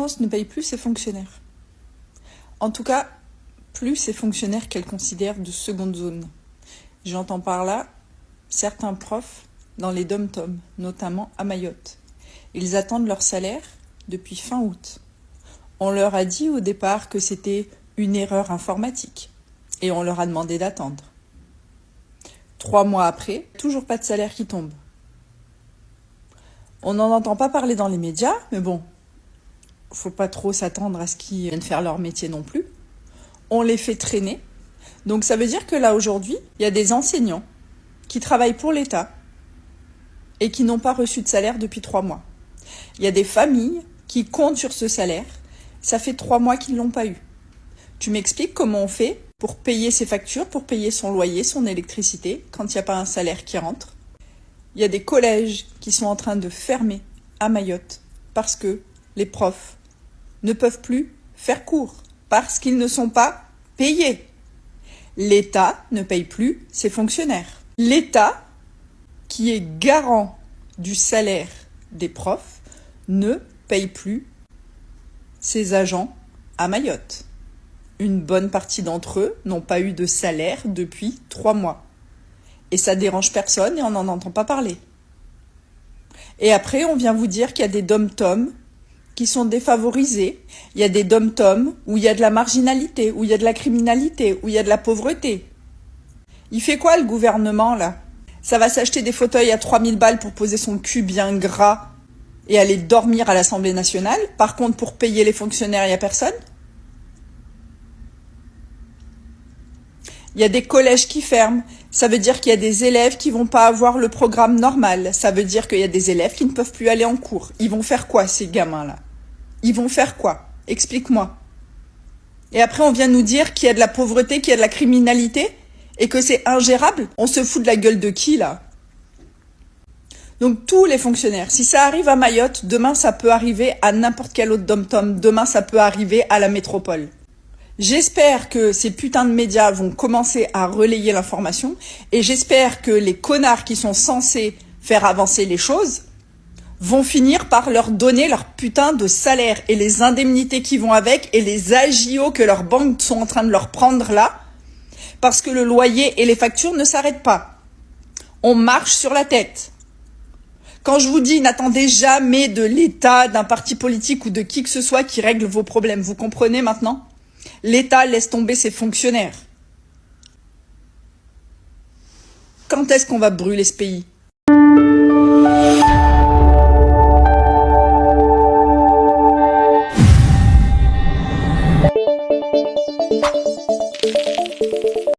France ne paye plus ses fonctionnaires. En tout cas, plus ces fonctionnaires qu'elle considère de seconde zone. J'entends par là certains profs dans les dom-toms, notamment à Mayotte. Ils attendent leur salaire depuis fin août. On leur a dit au départ que c'était une erreur informatique et on leur a demandé d'attendre. 3 mois après, toujours pas de salaire qui tombe. On n'en entend pas parler dans les médias, mais bon, faut pas trop s'attendre à ce qu'ils viennent faire leur métier non plus. On les fait traîner. Donc ça veut dire que là aujourd'hui, il y a des enseignants qui travaillent pour l'État et qui n'ont pas reçu de salaire depuis 3 mois. Il y a des familles qui comptent sur ce salaire. Ça fait 3 mois qu'ils ne l'ont pas eu. Tu m'expliques comment on fait pour payer ses factures, pour payer son loyer, son électricité, quand il n'y a pas un salaire qui rentre? Il y a des collèges qui sont en train de fermer à Mayotte parce que les profs ne peuvent plus faire cours, parce qu'ils ne sont pas payés. L'État ne paye plus ses fonctionnaires. L'État, qui est garant du salaire des profs, ne paye plus ses agents à Mayotte. Une bonne partie d'entre eux n'ont pas eu de salaire depuis 3 mois. Et ça dérange personne et on n'en entend pas parler. Et après, on vient vous dire qu'il y a des dom-toms qui sont défavorisés. Il y a des dom-toms où il y a de la marginalité, où il y a de la criminalité, où il y a de la pauvreté. Il fait quoi le gouvernement là? Ça va s'acheter des fauteuils à 3000 balles pour poser son cul bien gras et aller dormir à l'Assemblée nationale. Par contre, pour payer les fonctionnaires, il n'y a personne. Il y a des collèges qui ferment. Ça veut dire qu'il y a des élèves qui vont pas avoir le programme normal. Ça veut dire qu'il y a des élèves qui ne peuvent plus aller en cours. Ils vont faire quoi, ces gamins-là? Ils vont faire quoi? Explique-moi. Et après, on vient nous dire qu'il y a de la pauvreté, qu'il y a de la criminalité et que c'est ingérable. On se fout de la gueule de qui, là? Donc, tous les fonctionnaires, si ça arrive à Mayotte, demain, ça peut arriver à n'importe quel autre dom-tom. Demain, ça peut arriver à la métropole. J'espère que ces putains de médias vont commencer à relayer l'information et j'espère que les connards qui sont censés faire avancer les choses vont finir par leur donner leur putain de salaire et les indemnités qui vont avec et les agios que leurs banques sont en train de leur prendre là parce que le loyer et les factures ne s'arrêtent pas. On marche sur la tête. Quand je vous dis n'attendez jamais de l'État, d'un parti politique ou de qui que ce soit qui règle vos problèmes, vous comprenez maintenant ? L'État laisse tomber ses fonctionnaires. Quand est-ce qu'on va brûler ce pays ?